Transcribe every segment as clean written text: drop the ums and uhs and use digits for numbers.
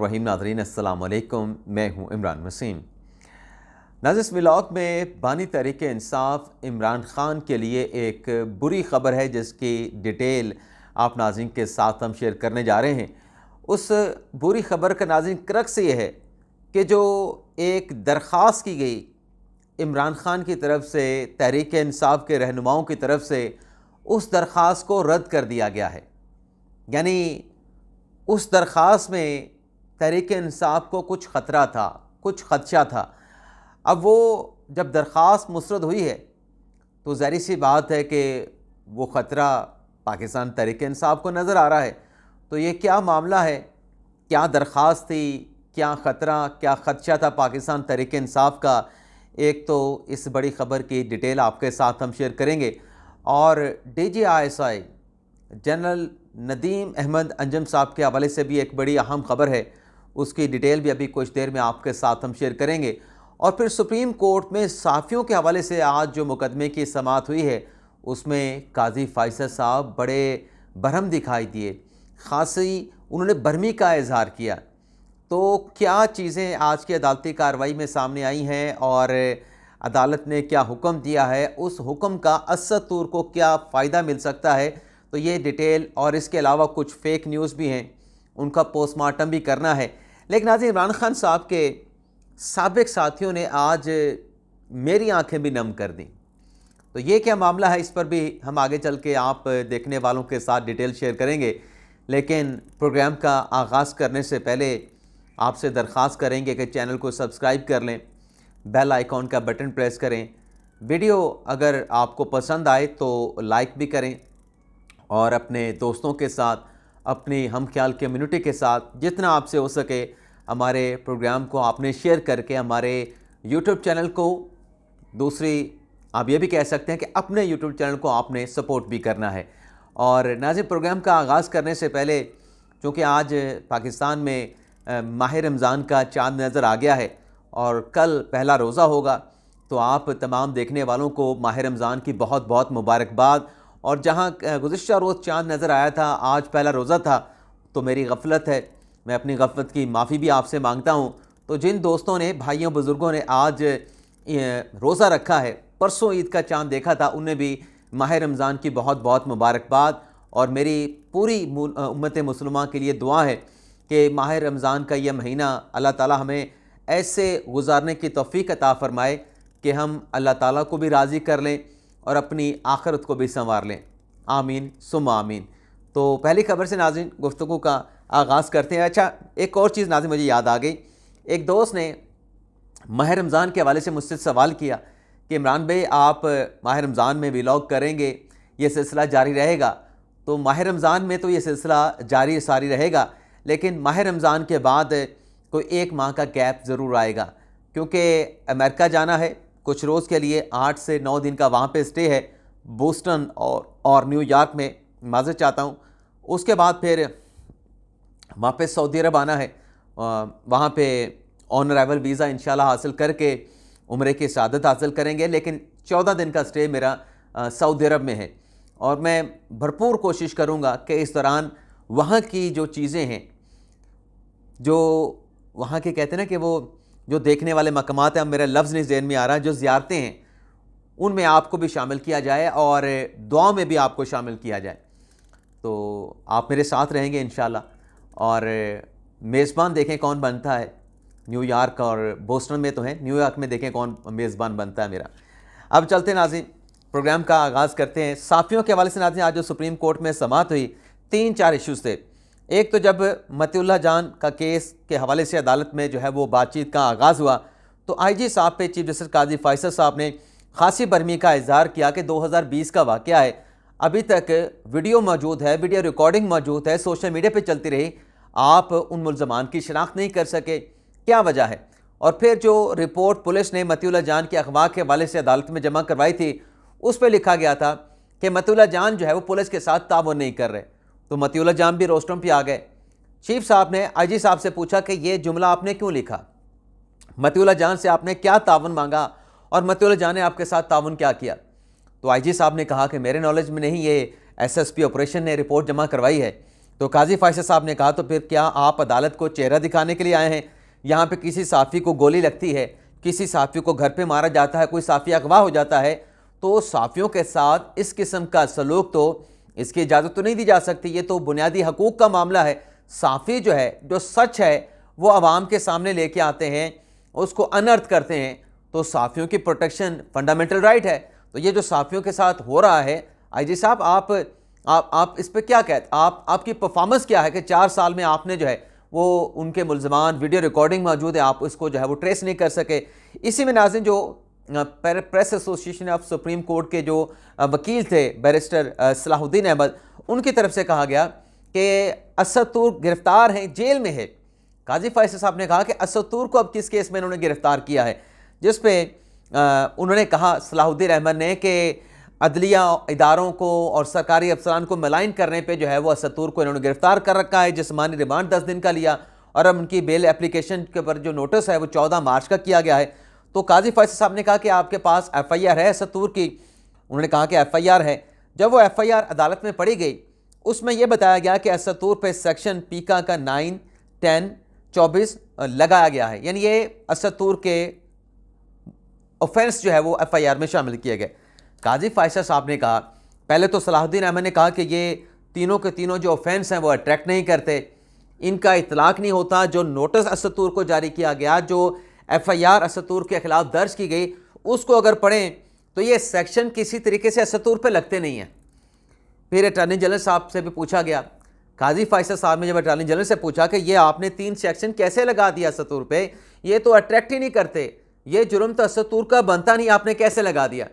रहीम नाज़रीन अस्सलाम वालेकुम, मैं हूं इमरान वसीम। नाज़िर, इस व्लॉग में बानी तहरीक इंसाफ इमरान ख़ान के लिए एक बुरी ख़बर है जिसकी डिटेल आप नाज़रीन के साथ हम शेयर करने जा रहे हैं। उस बुरी ख़बर का नाज़रीन क्रक्स ये है कि जो एक दरख्वास्त की गई इमरान ख़ान की तरफ से, तहरीक इंसाफ के रहनुमाओं की तरफ से, उस दरख्वास्त को रद्द कर दिया गया है। यानी उस दरख्वास्त में तहरीक इंसाफ को कुछ ख़तरा था, कुछ ख़दशा था। अब वो जब दरख्वास्त मुस्तरद हुई है तो ज़ाहिर सी बात है कि वो ख़तरा पाकिस्तान तहरीक इंसाफ को नज़र आ रहा है। तो ये क्या मामला है, क्या दरख्वास्त थी, क्या ख़तरा, क्या ख़दशा था पाकिस्तान तहरीक इंसाफ का, एक तो इस बड़ी ख़बर की डिटेल आपके साथ हम शेयर करेंगे। और DGISI जनरल नदीम अहमद अंजम साहब के हवाले से भी एक बड़ी अहम ख़बर है, उसकी डिटेल भी अभी कुछ देर में आपके साथ हम शेयर करेंगे। और फिर सुप्रीम कोर्ट में सहाफ़ियों के हवाले से आज जो मुकदमे की समाअत हुई है उसमें काजी फैसल साहब बड़े बरहम दिखाई दिए, ख़ासी उन्होंने बरहमी का इजहार किया। तो क्या चीज़ें आज की अदालती कार्रवाई में सामने आई हैं और अदालत ने क्या हुक्म दिया है, उस हुक्म का असतूर को क्या फ़ायदा मिल सकता है, तो ये डिटेल और इसके अलावा कुछ फ़ेक न्यूज़ भी हैं, उनका पोस्टमार्टम भी करना है। लेकिन आज इमरान ख़ान साहब के साबिक साथियों ने आज मेरी आंखें भी नम कर दी। तो ये क्या मामला है, इस पर भी हम आगे चल के आप देखने वालों के साथ डिटेल शेयर करेंगे। लेकिन प्रोग्राम का आगाज़ करने से पहले आपसे दरख्वास्त करेंगे कि चैनल को सब्सक्राइब कर लें, बेल आइकॉन का बटन प्रेस करें, वीडियो अगर आपको पसंद आए तो लाइक भी करें और अपने दोस्तों के साथ, अपनी हम ख्याल कम्युनिटी के साथ जितना आपसे हो सके हमारे प्रोग्राम को आपने शेयर करके हमारे यूट्यूब चैनल को, दूसरी आप ये भी कह सकते हैं कि अपने यूट्यूब चैनल को आपने सपोर्ट भी करना है। और नाज़रीन, प्रोग्राम का आगाज़ करने से पहले, चूँकि आज पाकिस्तान में माह रमज़ान का चाँद नज़र आ गया है और कल पहला रोज़ा होगा, तो आप तमाम देखने वालों को माह रमज़ान की बहुत बहुत मुबारकबाद। और जहाँ गुज़िश्ता रोज़ चाँद नज़र आया था, आज पहला रोज़ा था, तो मेरी गफलत है, मैं अपनी गफलत की माफ़ी भी आपसे मांगता हूँ। तो जिन दोस्तों ने, भाइयों बुज़ुर्गों ने आज रोज़ा रखा है, परसों ईद का चाँद देखा था, उन्हें भी माह रमज़ान की बहुत बहुत मुबारकबाद। और मेरी पूरी उम्मत मुसलमान के लिए दुआ है कि माह रमज़ान का यह महीना अल्लाह ताला हमें ऐसे गुजारने की तौफ़ीक अता फ़रमाए कि हम अल्लाह ताला को भी राज़ी कर लें और अपनी आखिरत को भी संवार लें। आमीन सुम्मा आमीन। तो पहली खबर से नाज़रीन गुफ्तगू का आगाज़ करते हैं। अच्छा, एक और चीज़ नाज़रीन मुझे याद आ गई। एक दोस्त ने माह रमज़ान के हवाले से मुझसे सवाल किया कि इमरान भाई, आप माह रमज़ान में व्लॉग करेंगे, ये सिलसिला जारी रहेगा? तो माह रमज़ान में तो ये सिलसिला जारी सारी रहेगा, लेकिन माह रमज़ान के बाद कोई एक माह का गैप ज़रूर आएगा, क्योंकि अमेरिका जाना है कुछ रोज़ के लिए, 8 से 9 दिन का वहाँ पे स्टे है, बोस्टन और न्यूयॉर्क में, माज़रत चाहता हूँ। उसके बाद फिर वापस सऊदी अरब आना है, वहाँ पे ऑन अराइवल वीज़ा इंशाल्लाह हासिल करके उम्रे की सआदत हासिल करेंगे। लेकिन 14 दिन का स्टे मेरा सऊदी अरब में है और मैं भरपूर कोशिश करूँगा कि इस दौरान वहाँ की जो चीज़ें हैं, जो वहाँ के कहते हैं ना कि वो जो देखने वाले मकामात हैं, अब मेरा लफ्ज़ नहीं ज़हन में आ रहा, जो ज़ियारतें हैं, उनमें आपको भी शामिल किया जाए और दुआ में भी आपको शामिल किया जाए। तो आप मेरे साथ रहेंगे इंशाल्लाह। और मेज़बान देखें कौन बनता है, न्यूयॉर्क और बोस्टन में तो है, न्यूयॉर्क में देखें कौन मेज़बान बनता है मेरा। अब चलते हैं नाज़रीन, प्रोग्राम का आगाज़ करते हैं। साफ़ियों के हवाले से नाज़रीन आज जो सुप्रीम कोर्ट में समाअत हुई, 3-4 इश्यूज़ थे। एक तो जब मतीउल्लाह जान का केस के हवाले से अदालत में जो है वो बातचीत का आगाज़ हुआ, तो IG साहब पे चीफ जस्टिस काजी फैसल साहब ने खासी बरहमी का इजहार किया कि 2020 का वाक़या है, अभी तक वीडियो मौजूद है, वीडियो रिकॉर्डिंग मौजूद है, सोशल मीडिया पे चलती रही, आप उन मुल्ज़मान की शनाख्त नहीं कर सके, क्या वजह है? और फिर जो रिपोर्ट पुलिस ने मतीउल्लाह जान के अगवा के हवाले से अदालत में जमा करवाई थी, उस पर लिखा गया था कि मतीउल्लाह जान जो है वो पुलिस के साथ ताउन नहीं कर रहे। तो मतीउल्लाह जान भी रोस्टरों पे आ गए। चीफ साहब ने IG साहब से पूछा कि ये जुमला आपने क्यों लिखा, मतीउल्लाह जान से आपने क्या ताउन मांगा और मतीउल्लाह जान ने आपके साथ ताउन क्या किया? तो IG साहब ने कहा कि मेरे नॉलेज में नहीं, ये SSP ऑपरेशन ने रिपोर्ट जमा करवाई है। तो काजी फायसद साहब ने कहा तो फिर क्या आप अदालत को चेहरा दिखाने के लिए आए हैं? यहाँ पे किसी साफ़ी को गोली लगती है, किसी साफ़ी को घर पे मारा जाता है, कोई साफ़ी अगवा हो जाता है, तो साफ़ियों के साथ इस किस्म का सलूक तो इसकी इजाज़त तो नहीं दी जा सकती। ये तो बुनियादी हकूक़ का मामला है। साफ़ी जो है, जो सच है वो आवाम के सामने लेके आते हैं, उसको अनर्थ करते हैं, तो साफ़ियों की प्रोटेक्शन फंडामेंटल राइट है। तो ये जो साफ़ियों के साथ हो रहा है, आईजी साहब आप इस पर क्या कहते, आपकी परफॉर्मेंस क्या है कि 4 साल में आपने जो है वो उनके मुल्ज़मान वीडियो रिकॉर्डिंग मौजूद है, आप उसको जो है वो ट्रेस नहीं कर सके। इसी में नाज़रीन जो press association of supreme court के जो वकील थे बैरिस्टर सलाहुद्दीन अहमद, उनकी तरफ से कहा गया कि असद तूर गिरफ्तार हैं, जेल में है। काजी फायसद साहब ने कहा कि असद तूर को अब किस केस में उन्होंने गिरफ्तार किया है, जिस पे उन्होंने कहा सलाहुद्दीन अहमद ने कि अदलिया इदारों को और सरकारी अफसरान को मलाइन करने पे जो है वो असद तूर को इन्होंने गिरफ्तार कर रखा है। जिस्मानी रिमांड 10 दिन का लिया और अब उनकी बेल एप्लीकेशन के ऊपर जो नोटिस है वो 14 मार्च का किया गया है। तो काजी फायसद साहब ने कहा कि आपके पास FIR है असद तूर की? उन्होंने कहा कि FIR है। जब वो FIR अदालत में पढ़ी गई, उसमें यह बताया गया कि असद तूर पर सेक्शन पीका का 9, 10, 24 लगाया गया है, यानी ये असद तूर के ऑफेंस जो है वो FIR में शामिल किए गए। काजी फायसद साहब ने कहा, पहले तो सलाहुद्दीन अहमद ने कहा कि ये तीनों के तीनों जो ऑफेंस हैं वो अट्रैक्ट नहीं करते, इनका इतलाक नहीं होता। जो नोटिस असद तूर को जारी किया गया, जो FIR असद तूर के खिलाफ दर्ज की गई, उसको अगर पढ़ें तो ये सेक्शन किसी तरीके से असद तूर पर लगते नहीं हैं। फिर अटॉर्नी जनरल साहब से भी पूछा गया, काजी फायसद साहब ने जब अटॉर्नी जनरल से पूछा कि ये आपने 3 सेक्शन कैसे लगा दिया असद तूर पे, ये तो अट्रैक्ट ही नहीं करते, ये जुर्म तो असद तूर का बनता नहीं, आपने कैसे लगा दिया?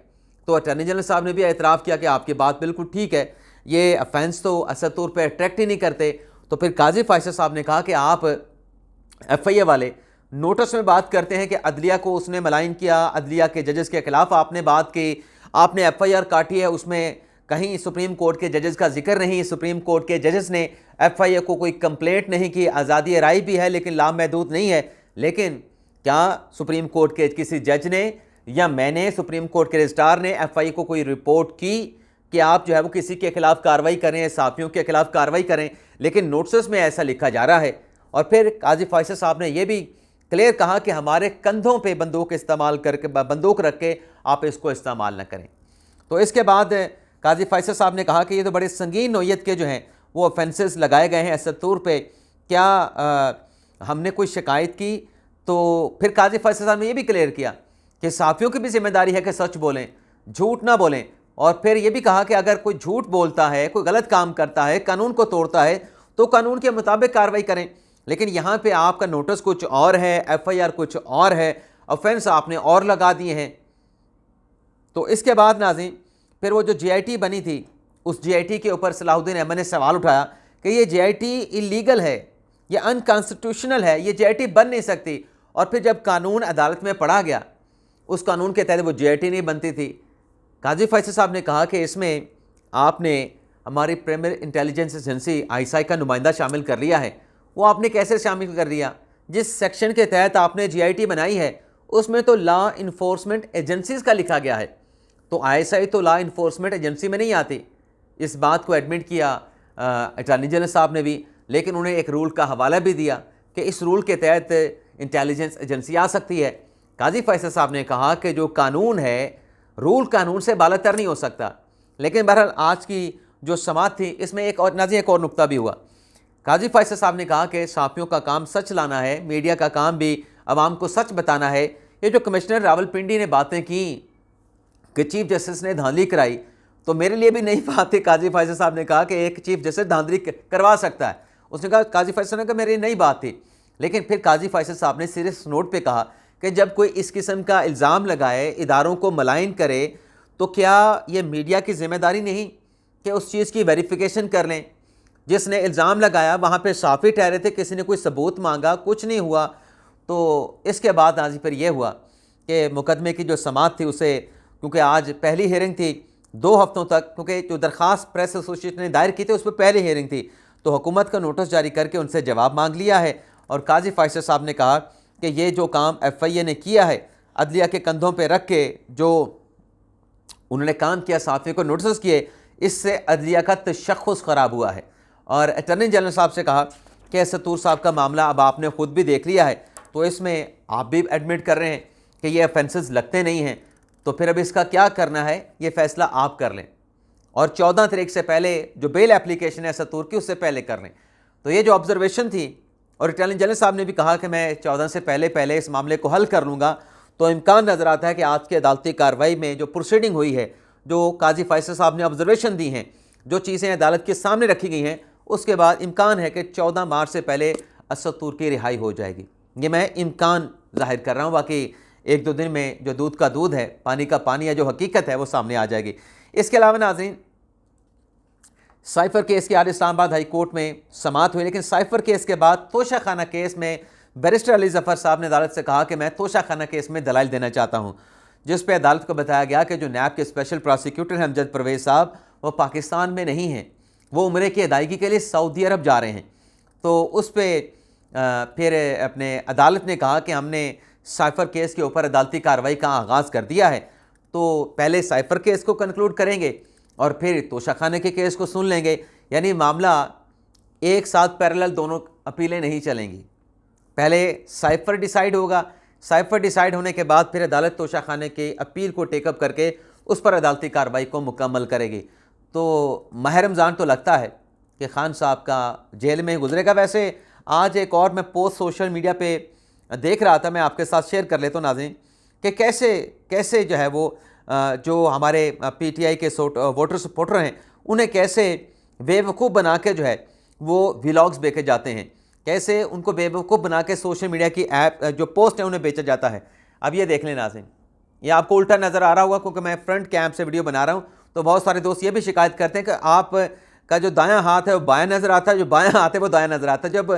तो अटॉर्नी जनरल साहब ने भी एतराफ़ किया कि आपकी बात बिल्कुल ठीक है, ये अफेंस तो असद तूर पे अट्रैक्ट ही नहीं करते। तो फिर काजी फायसद साहब ने कहा कि आप FIA वाले नोटिस में बात करते हैं कि अदलिया को उसने मलाइन किया, अदलिया के जजेस के खिलाफ आपने बात की, आपने FIR काटी है, उसमें कहीं सुप्रीम कोर्ट के जजेस का जिक्र नहीं, सुप्रीम कोर्ट के जजेस ने FIA को कोई कंप्लेंट नहीं की, आज़ादी राय भी है लेकिन लामहदूद नहीं है। लेकिन क्या सुप्रीम कोर्ट के किसी जज ने या मैंने सुप्रीम कोर्ट के रजिस्ट्रार ने FIA को कोई रिपोर्ट की कि आप जो है वो किसी के खिलाफ कार्रवाई करें, साफियों के खिलाफ कार्रवाई करें? लेकिन नोटिस में ऐसा लिखा जा रहा है। और फिर काजी फायसद साहब ने यह भी क्लियर कहा कि हमारे कंधों पे बंदूक इस्तेमाल करके, बंदूक रख के आप इसको इस्तेमाल न करें। तो इसके बाद काजी फायसद साहब ने कहा कि ये तो बड़े संगीन नौयत के जो हैं वो ऑफेंसेस लगाए गए हैं असद तूर पे, क्या हमने कोई शिकायत की? तो फिर काजी फायसद साहब ने यह भी क्लियर किया कि साफियों की भी जिम्मेदारी है कि सच बोलें, झूठ ना बोलें। और फिर यह भी कहा कि अगर कोई झूठ बोलता है, कोई गलत काम करता है, कानून को तोड़ता है, तो कानून के मुताबिक कार्रवाई करें। लेकिन यहाँ पे आपका नोटिस कुछ और है, FIR कुछ और है, ऑफेंस आपने और लगा दिए हैं। तो इसके बाद नाज़रीन फिर वो जो GIT बनी थी, उस GIT के ऊपर सलाहुद्दीन अहमद ने सवाल उठाया कि ये GIT इलीगल है, ये अनकॉन्स्टिट्यूशनल है, ये GIT बन नहीं सकती। और फिर जब कानून अदालत में पढ़ा गया, उस कानून के तहत वो GIT नहीं बनती थी। काजी फायसद साहब ने कहा कि इसमें आपने हमारी प्राइमरी इंटेलिजेंस एजेंसी ISI का नुमाइंदा शामिल कर लिया है। वो आपने कैसे शामिल कर लिया? जिस सेक्शन के तहत आपने GIT बनाई है उसमें तो लॉ इन्फोर्समेंट एजेंसीज़ का लिखा गया है, तो ISI तो लॉ इन्फोर्समेंट एजेंसी में नहीं आती। इस बात को एडमिट किया अटॉर्नी जनरल साहब ने भी, लेकिन उन्हें एक रूल का हवाला भी दिया कि इस रूल के तहत इंटेलिजेंस एजेंसी आ सकती है। काजी फायसद साहब ने कहा कि जो कानून है, रूल कानून से बालातर नहीं हो सकता। लेकिन बहरहाल आज की जो समात थी, इसमें एक और नुक्ता भी हुआ। काजी फायसद साहब ने कहा कि साफियों का काम सच लाना है, मीडिया का काम भी आवाम को सच बताना है। ये जो कमिश्नर रावलपिंडी ने बातें की कि चीफ जस्टिस ने धांधली कराई, तो मेरे लिए भी नई बात थी। काजी फायसद साहब ने कहा कि एक चीफ जस्टिस धांधली करवा सकता है। उसने कहा, काजी फायसद साहब ने कहा मेरी नई बात थी। लेकिन फिर काजी फायसद साहब ने सीरियस नोट पे कहा कि जब कोई इस किस्म का इल्ज़ाम लगाए, इदारों को मलाइन करे, तो क्या ये मीडिया की जिम्मेदारी नहीं कि उस चीज़ की वेरिफिकेशन कर लें? जिसने इल्ज़ाम लगाया वहाँ पे साफ़ी ठहरे थे, किसी ने कोई सबूत मांगा, कुछ नहीं हुआ। तो इसके बाद आज फिर ये हुआ कि मुकदमे की जो समात थी उसे, क्योंकि आज पहली हियरिंग थी 2 हफ्तों तक, क्योंकि जो दरख्वास्त प्रेस एसोसिएशन ने दायर की थी उस पर पहली हियरिंग थी, तो हुकूमत का नोटिस जारी करके उनसे जवाब मांग लिया है। और काजी फायसद साहब ने कहा कि ये जो काम FIA ने किया है, अदलिया के कंधों पर रख के जो उन्होंने काम किया, साफ़ी को नोटिस किए, इससे अदलिया का तशख़्ख़ुस ख़राब हुआ है। और अटर्नी जनरल साहब से कहा कि सत्तूर साहब का मामला अब आपने ख़ुद भी देख लिया है, तो इसमें आप भी एडमिट कर रहे हैं कि ये ऑफेंसेस लगते नहीं हैं, तो फिर अब इसका क्या करना है ये फ़ैसला आप कर लें और 14 तारीख से पहले जो बेल एप्लीकेशन है सत्तूर की उससे पहले कर लें। तो ये जो ऑब्जर्वेशन थी, और अटॉर्नी जनरल साहब ने भी कहा कि मैं 14 से पहले इस मामले को हल कर लूँगा, तो इम्कान नज़र आता है कि आज की अदालती कार्रवाई में जो प्रोसीडिंग हुई है, जो काजी फैसल साहब ने ऑब्जर्वेशन दी हैं, जो चीज़ें अदालत के सामने रखी गई हैं, उसके बाद इम्कान है कि 14 मार्च से पहले सत्तूर की रिहाई हो जाएगी। ये मैं इम्कान जाहिर कर रहा हूँ, बाकी 1-2 दिन में जो दूध का दूध है, पानी का पानी है, जो हकीकत है वो सामने आ जाएगी। इसके अलावा नाज़रीन, साइफर केस की आज इस्लामाबाद हाई कोर्ट में समाअत हुई, लेकिन साइफर केस के बाद तोशा खाना केस में बैरिस्टर अली ज़फ़र साहब ने अदालत से कहा कि मैं तोशा खाना केस में दलाइल देना चाहता हूँ, जिस पे अदालत को बताया गया कि जो नैब के स्पेशल प्रोसिक्यूटर हैं अमजद परवेज़ साहब, वो पाकिस्तान में नहीं हैं, वो उम्रे की अदायगी के लिए सऊदी अरब जा रहे हैं। तो उस पर फिर अपने अदालत ने कहा कि हमने साइफर केस के ऊपर अदालती कार्रवाई का आगाज़ कर दिया है, तो पहले साइफर केस को कंक्लूड करेंगे और फिर तोशा खाने के केस को सुन लेंगे। यानी मामला एक साथ पैरेलल दोनों अपीलें नहीं चलेंगी, पहले साइफर डिसाइड होगा, साइफर डिसाइड होने के बाद फिर अदालत तोशा खाने के अपील को टेकअप करके उस पर अदालती कार्रवाई को मुकम्मल करेगी। तो माह रमज़ान तो लगता है कि खान साहब का जेल में गुजरेगा। वैसे आज एक और मैं पोस्ट सोशल मीडिया पे देख रहा था, मैं आपके साथ शेयर कर लेता हूँ नाज़रीन, कि कैसे जो है वो जो हमारे PTI के वोटर सपोर्टर हैं, उन्हें कैसे बेवकूफ़ बना के जो है वो व्लॉग्स बेचे जाते हैं, कैसे उनको बेवकूफ़ बना के सोशल मीडिया की ऐप जो पोस्ट है उन्हें बेचा जाता है। अब ये देख लें नाज़रीन, ये आपको उल्टा नज़र आ रहा होगा क्योंकि मैं फ्रंट कैम से वीडियो बना रहा हूँ, तो बहुत सारे दोस्त ये भी शिकायत करते हैं कि आप का जो दायां हाथ है वो बायां नज़र आता है, जो बायां हाथ है वो दायां नज़र आता है। जब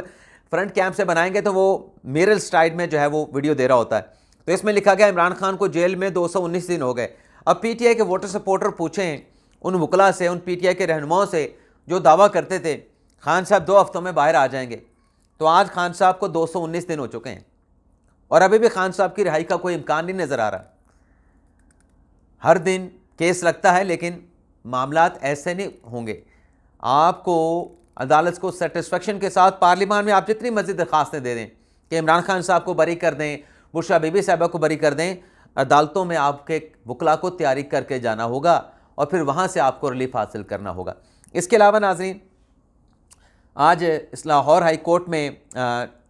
फ्रंट कैम से बनाएंगे तो वो मिरर स्लाइड में जो है वो वीडियो दे रहा होता है। तो इसमें लिखा गया इमरान खान को जेल में 219 दिन हो गए। अब PTI के वोटर सपोर्टर पूछें उन वकला से, उन PTI के रहनुमाओं से जो दावा करते थे खान साहब 2 हफ्तों में बाहर आ जाएंगे, तो आज खान साहब को 219 दिन हो चुके हैं और अभी भी खान साहब की रिहाई का कोई इम्कान नहीं नज़र आ रहा। हर दिन केस लगता है, लेकिन मामलात ऐसे नहीं होंगे। आपको अदालत को सेटिस्फेक्शन के साथ पार्लियामान में आप जितनी मर्जी दरख्वास्तें दे दें कि इमरान खान साहब को बरी कर दें, बुशरा बीबी साहबा को बरी कर दें, अदालतों में आपके वकला को तैयारी करके जाना होगा और फिर वहाँ से आपको रिलीफ हासिल करना होगा। इसके अलावा नाज़रीन, आज लाहौर हाई कोर्ट में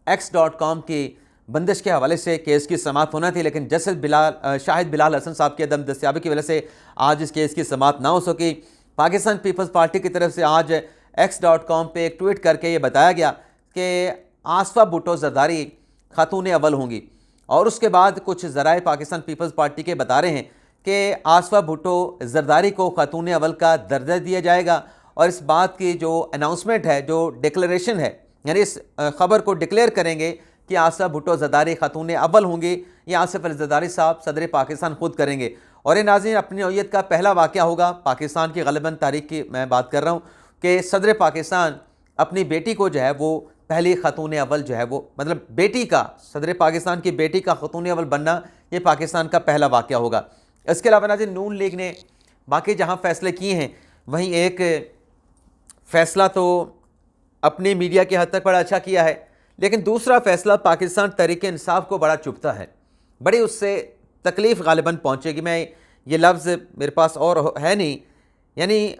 X.com की बंदिश के हवाले से केस की समाअत होना थी, लेकिन जस्टिस शाहिद बिलाल हसन साहब की अदम दस्तियाबी की वजह से आज इस केस की समाअत ना हो सकी। पाकिस्तान पीपल्स पार्टी की तरफ से आज X.com पे एक ट्वीट करके ये बताया गया कि आसफा भुट्टो जरदारी खातून अव्वल होंगी, और उसके बाद कुछ ज़राए पाकिस्तान पीपल्स पार्टी के बता रहे हैं कि आसफा भुट्टो जरदारी को खातून अव्वल का दर्जा दिया जाएगा, और इस बात की जो अनाउंसमेंट है, जो डिक्लेरेशन है, यानी इस खबर को डिक्लेयर करेंगे कि आसफा भुट्टो जरदारी खातून अव्वल होंगी, ये आसिफ अली जरदारी साहब सदर पाकिस्तान खुद करेंगे। और ये नाज़रीन अपनी नौइयत का पहला वाक़या होगा पाकिस्तान की ग़ालिबन तारीख की मैं बात कर रहा हूँ कि सदर पाकिस्तान अपनी बेटी को जो है वो पहली खातून अव्वल जो है वो, मतलब बेटी का, सदर पाकिस्तान की बेटी का खातून अव्वल बनना, ये पाकिस्तान का पहला वाक़या होगा। इसके अलावा नाज़रीन, नून लीग ने बाकी जहाँ फ़ैसले किए हैं, वहीं एक फ़ैसला तो अपनी मीडिया के हद तक बड़ा अच्छा किया है, लेकिन दूसरा फ़ैसला पाकिस्तान तहरीक इंसाफ को बड़ा चुभता है, बड़ी उससे तकलीफ़ ग़ालिबन पहुँचेगी। मैं ये लफ्ज़ मेरे पास और है नहीं, यानी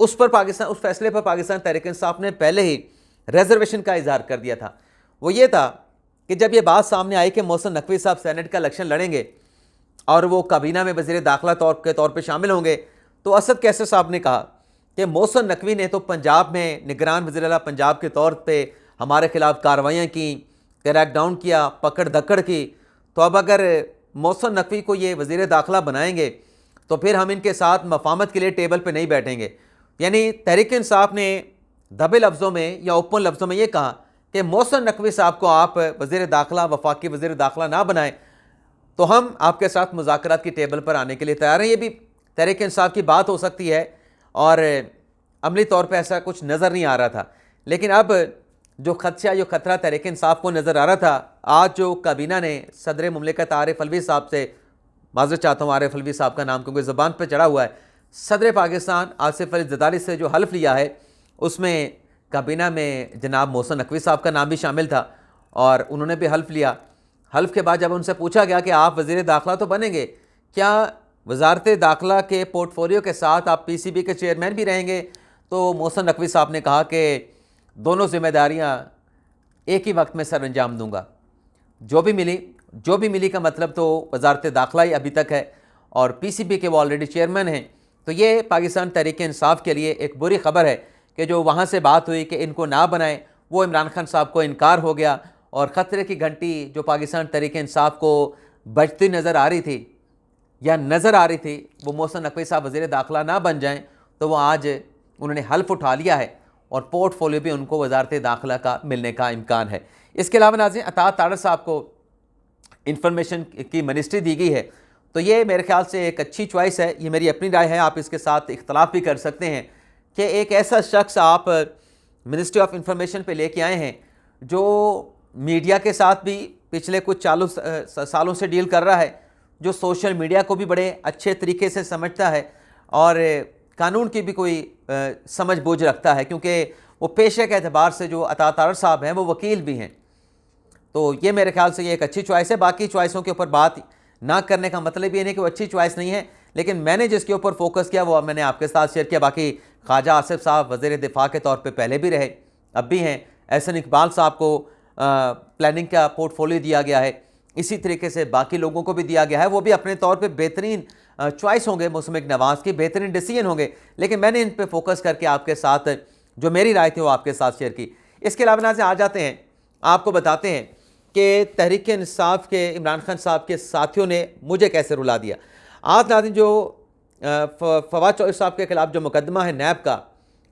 उस फ़ैसले पर पाकिस्तान तहरीक इंसाफ ने पहले ही रिजर्वेशन का इजहार कर दिया था। वो ये था कि जब ये बात सामने आई कि मोहसिन नकवी साहब सेनेट का इलेक्शन लड़ेंगे और वो काबीना में वज़ीर दाखिला के तौर पर शामिल होंगे, तो असद कैसर साहब ने कहा कि मोहसिन नकवी ने तो पंजाब में निगरान वज़ीर आला पंजाब के तौर पर हमारे खिलाफ कार्रवाइयाँ की, क्रैकडाउन किया, पकड़ धक्कड़ की, तो अब अगर मोहसिन नकवी को ये वज़ीर दाखिला बनाएंगे तो फिर हम इनके साथ मफामत के लिए टेबल पे नहीं बैठेंगे। यानी तहरीक इंसाफ ने दबे लफ्ज़ों में या ओपन लफ्ज़ों में ये कहा कि मोहसिन नकवी साहब को आप वज़ीर दाखिला, वफाकी वज़ीर दाखिला ना बनाएं तो हम आपके साथ मुज़ाकरात की टेबल पर आने के लिए तैयार हैं। ये भी तहरीक इंसाफ की बात हो सकती है और अमली तौर पर ऐसा कुछ नज़र नहीं आ रहा था, लेकिन अब जो खदशा, जो खतरा तहरीक इंसाफ को नज़र आ रहा था, आज जो काबीना ने सदर मुमलिकत आरिफ अलवी साहब से, माज़रत चाहता हूँ आरिफ अलवी साहब का नाम क्योंकि ज़बान पर चढ़ा हुआ है, सदर पाकिस्तान आसिफ अली जरदारी से जो हल्फ लिया है उसमें काबीना में जनाब मोहसिन नकवी साहब का नाम भी शामिल था और उन्होंने भी हल्फ लिया। हल्फ के बाद जब उनसे पूछा गया कि आप वज़ीर दाखिला तो बनेंगे, क्या वजारत दाखिला के पोर्टफोलियो के साथ आप PCB के चेयरमैन भी रहेंगे? तो मोहसिन नकवी साहब ने कहा कि दोनों जिम्मेदारियां एक ही वक्त में सर अंजाम दूंगा। जो भी मिली का मतलब तो वजारत दाखिला ही अभी तक है और PCB के वो ऑलरेडी चेयरमैन हैं। तो ये पाकिस्तान तहरीक इंसाफ के लिए एक बुरी खबर है कि जो वहाँ से बात हुई कि इनको ना बनाएं, वो इमरान खान साहब को इनकार हो गया और ख़तरे की घंटी जो पाकिस्तान तहरीक इंसाफ को बजती नज़र आ रही थी वो मोहसिन नकवी साहब वज़ीर दाखिला ना बन जाएं, तो वो आज उन्होंने हल्फ उठा लिया है और पोर्टफोलियो भी उनको वजारत दाखिला का मिलने का इम्कान है। इसके अलावा नाज़रीन, अता तारड़ साहब को इंफॉर्मेशन की मिनिस्ट्री दी गई है, तो ये मेरे ख्याल से एक अच्छी चॉइस है। ये मेरी अपनी राय है, आप इसके साथ इख्तलाफ भी कर सकते हैं कि एक ऐसा शख्स आप मिनिस्ट्री ऑफ इंफॉर्मेशन पे लेके आए हैं जो मीडिया के साथ भी पिछले कुछ सालों से डील कर रहा है, जो सोशल मीडिया को भी बड़े अच्छे तरीके से समझता है और कानून की भी कोई समझ बूझ रखता है, क्योंकि वो पेशे के एतबार से जो अता तारड़ साहब हैं वो वकील भी हैं। तो ये मेरे ख्याल से ये एक अच्छी चॉइस है। बाकी चॉइसों के ऊपर बात ना करने का मतलब ये नहीं कि वो अच्छी चॉइस नहीं है, लेकिन मैंने जिसके ऊपर फोकस किया वो मैंने आपके साथ शेयर किया। बाकी ख्वाजा आसिफ साहब वज़ीर दिफा के तौर पे पहले भी रहे, अब भी हैं। एहसन इकबाल साहब को प्लानिंग का पोर्टफोलियो दिया गया है, इसी तरीके से बाकी लोगों को भी दिया गया है। वो भी अपने तौर पे बेहतरीन चॉइस होंगे, मुसमिक नवाज़ की बेहतरीन डिसीजन होंगे, लेकिन मैंने इन पे फोकस करके आपके साथ जो मेरी राय थी वो आपके साथ शेयर की। इसके अलावा नाज़रीन आ जाते हैं, आपको बताते हैं कि तहरीक इंसाफ के इमरान खान साहब के साथियों ने मुझे कैसे रुला दिया। आज नाज़रीन जो फवाद चौधरी साहब के खिलाफ जो मुकदमा है नैब का,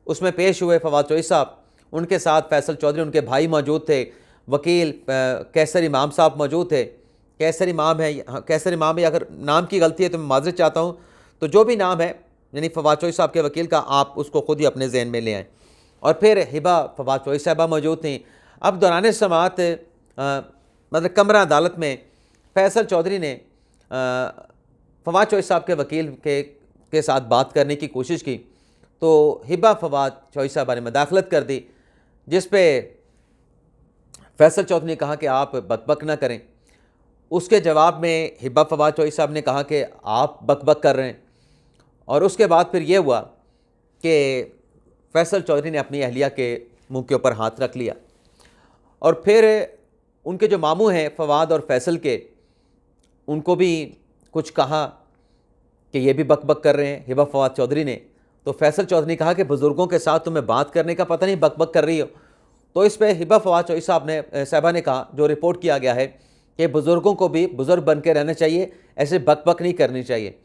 उसमें पेश हुए फवाद चौधरी साहब, उनके साथ फैसल चौधरी उनके भाई मौजूद थे, वकील कैसर इमाम साहब मौजूद थे। कैसर इमाम है, अगर नाम की गलती है तो मैं माज़रत चाहता हूँ। तो जो भी नाम है यानी फवाद चौधरी साहब के वकील का, आप उसको खुद ही अपने जहन में ले आएँ। और फिर हिबा फवाद चौधरी साहबा मौजूद थी। अब दौरान समाअत मतलब कमरा अदालत में फैसल चौधरी ने फवाद चौधरी साहब के वकील के साथ बात करने की कोशिश की, तो हिबा फवाद चौधरी साहबा ने मदाखलत कर दी, जिस पे फैसल चौधरी ने कहा कि आप बकबक ना करें। उसके जवाब में हिबा फवाद चौधरी साहब ने कहा कि आप बकबक कर रहे हैं। और उसके बाद फिर ये हुआ कि फैसल चौधरी ने अपनी अहलिया के मुंह के ऊपर हाथ रख लिया और फिर उनके जो मामू हैं फवाद और फैसल के, उनको भी कुछ कहा कि ये भी बकबक कर रहे हैं हिबा फवाद चौधरी ने। तो फैसल चौधरी ने कहा कि बुज़ुर्गों के साथ तुम्हें बात करने का पता नहीं, बकबक कर रही हो। तो इस पर हिबा फवाद चौधरी साहबा ने कहा, जो रिपोर्ट किया गया है, कि बुज़ुर्गों को भी बुज़ुर्ग बन के रहना चाहिए, ऐसे बकबक नहीं करनी चाहिए।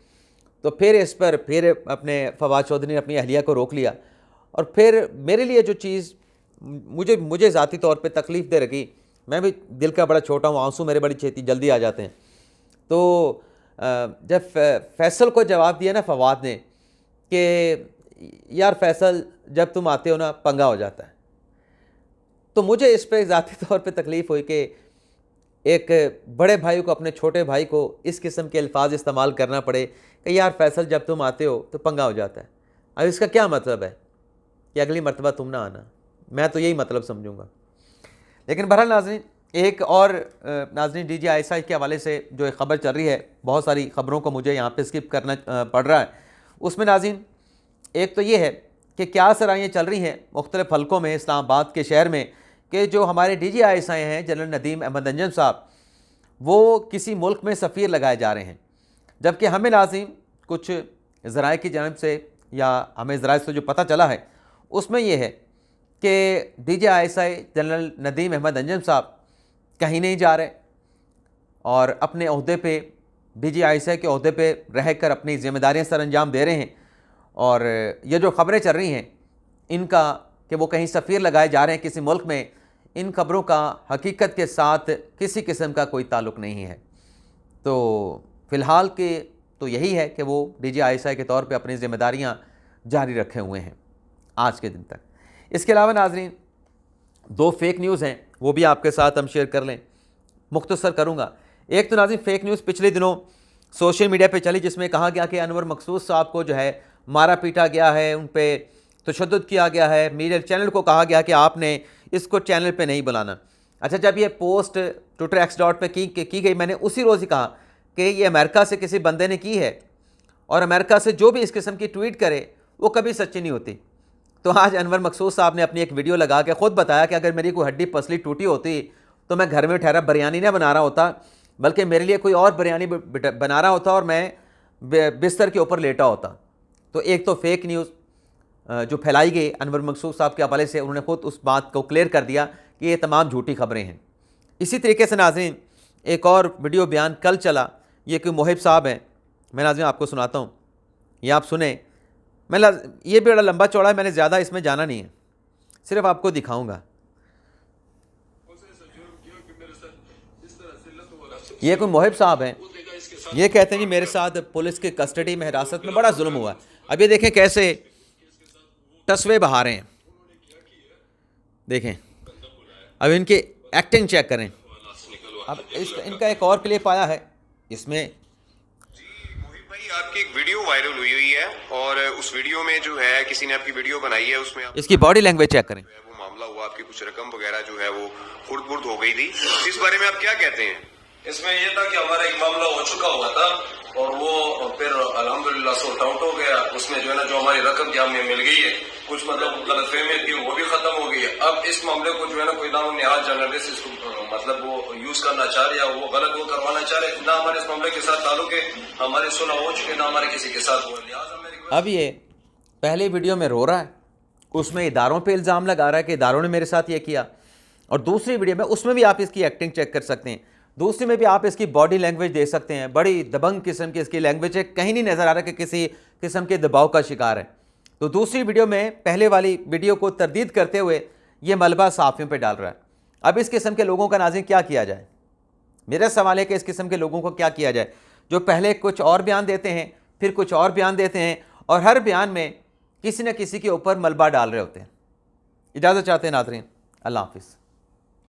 तो फिर इस पर फिर अपने फवाद चौधरी ने अपनी अहलिया को रोक लिया। और फिर मेरे लिए जो चीज़ मुझे ज़ाती तौर पे तकलीफ़ दे रही, मैं भी दिल का बड़ा छोटा हूँ, आंसू मेरे बड़ी छेती जल्दी आ जाते हैं। तो जब फैसल को जवाब दिया ना फवाद ने कि यार फैसल जब तुम आते हो ना पंगा हो जाता है, तो मुझे इस पे ज़ाती तौर पे तकलीफ़ हुई कि एक बड़े भाई को अपने छोटे भाई को इस किस्म के अल्फाज इस्तेमाल करना पड़े कि यार फैसल जब तुम आते हो तो पंगा हो जाता है। अब इसका क्या मतलब है कि अगली मरतबा तुम ना आना? मैं तो यही मतलब समझूंगा। लेकिन बहरहाल नाज़रीन, एक और नाज़रीन DGISI के हवाले से जो एक ख़बर चल रही है, बहुत सारी ख़बरों को मुझे यहाँ पे स्किप करना पड़ रहा है। उसमें नाज़रीन एक तो ये है कि क्या सराहियाँ चल रही हैं मुख्तलिफ़ हलकों में इस्लामाबाद के शहर में कि जो हमारे DGISI हैं जनरल नदीम अहमद अंजम साहब, वो किसी मुल्क में सफ़ीर लगाए जा रहे हैं। जबकि हमें नाज़रीन कुछ ज़राए की जानब से या हमें ज़राए से जो पता चला है उसमें यह है कि DGISI जनरल नदीम अहमद अंजम साहब कहीं नहीं जा रहे और अपने ओहदे पे DGISI के ओहदे पे रह कर अपनी ज़िम्मेदारियाँ सर अंजाम दे रहे हैं। और ये जो ख़बरें चल रही हैं इनका कि वो कहीं सफ़ीर लगाए जा रहे हैं किसी मुल्क में, इन ख़बरों का हकीकत के साथ किसी किस्म का कोई ताल्लुक़ नहीं है। तो फ़िलहाल के तो यही है कि वो DGISI के तौर पे अपनी ज़िम्मेदारियाँ जारी रखे हुए हैं आज के दिन तक। इसके अलावा नाज़रीन दो फेक न्यूज़ हैं, वो भी आपके साथ हम शेयर कर लें, मुख्तसर करूँगा। एक तो नाज़रीन फेक न्यूज़ पिछले दिनों सोशल मीडिया पे चली, जिसमें कहा गया कि अनवर मकसूद साहब को जो है मारा पीटा गया है, उन पे तशद्दुद किया गया है, मेरे चैनल को कहा गया कि आपने इसको चैनल पे नहीं बुलाना। अच्छा, जब ये पोस्ट ट्विटर एक्स डॉट पे की गई, मैंने उसी रोज़ ही कहा कि ये अमेरिका से किसी बंदे ने की है और अमेरिका से जो भी इस किस्म की ट्वीट करे वो कभी सच्ची नहीं होती। तो आज अनवर मकसूद साहब ने अपनी एक वीडियो लगा के ख़ुद बताया कि अगर मेरी कोई हड्डी पसली टूटी होती तो मैं घर में ठहरा बिरयानी नहीं बना रहा होता, बल्कि मेरे लिए कोई और बिरयानी बना रहा होता और मैं बिस्तर के ऊपर लेटा होता। तो एक तो फेक न्यूज़ जो फैलाई गई अनवर मकसूद साहब के हवाले से, उन्होंने खुद उस बात को क्लियर कर दिया कि ये तमाम झूठी खबरें हैं। इसी तरीके से नाज़रीन एक और वीडियो बयान कल चला, ये कोई मोहिब साहब हैं, मैं नाज़रीन आपको सुनाता हूँ, ये आप सुने। ये भी बड़ा लंबा चौड़ा है, मैंने ज़्यादा इसमें जाना नहीं है, सिर्फ आपको दिखाऊँगा। ये कोई मोहिब साहब हैं, ये कहते हैं जी मेरे साथ पुलिस की कस्टडी में हिरासत में बड़ा जुल्म हुआ। अब ये देखें कैसे तस्वे बहा रहे हैं, देखें अब इनकी एक्टिंग चेक करें। अब इनका एक और क्लिप आया है, इसमें मोहिब भाई आपकी एक वीडियो वायरल हुई है और उस वीडियो में जो है किसी ने आपकी वीडियो बनाई है, उसमें इसकी बॉडी लैंग्वेज चेक करें। वो मामला हुआ, आपकी कुछ रकम वगैरह जो है वो खुर्द-बुर्द हो गई थी, इस बारे में आप क्या कहते हैं? इसमें ये था कि हमारा एक मामला हो चुका हुआ था और वो फिर अल्हम्दुलिल्लाह सॉर्ट आउट हो गया। उसमें जो है ना जो हमारी रकम जो हमें मिल गई है, कुछ मतलब गलतफहमी थी वो भी खत्म हो गई है। अब इस मामले को जो है ना कोई नाम निहाल जर्नलिस्ट इसको मतलब वो यूज करना चाह रहे या वो गलत वो करवाना चाह रहे, ना हमारे इस मामले के साथ ताल्लुक है, हमारे सुलह हो चुके, ना हमारे किसी के साथ हुआ। लिहाजा मेरी अब ये पहले वीडियो में रो रहा है, उसमें इदारों पे इल्ज़ाम लगा रहा है कि इदारों ने मेरे साथ ये किया, और दूसरी वीडियो में उसमें भी आप इसकी एक्टिंग चेक कर सकते हैं, दूसरी में भी आप इसकी बॉडी लैंग्वेज देख सकते हैं। बड़ी दबंग किस्म की इसकी लैंग्वेज है, कहीं नहीं नज़र आ रहा कि किसी किस्म के दबाव का शिकार है। तो दूसरी वीडियो में पहले वाली वीडियो को तरदीद करते हुए ये मलबा सहाफ़ियों पे डाल रहा है। अब इस किस्म के लोगों का नाज़रीन क्या किया जाए? मेरा सवाल है कि इस किस्म के लोगों को क्या किया जाए जो पहले कुछ और बयान देते हैं, फिर कुछ और बयान देते हैं, और हर बयान में किसी न किसी के ऊपर मलबा डाल रहे होते हैं। इजाज़त चाहते हैं नाज़रीन, अल्लाह हाफ़िज़।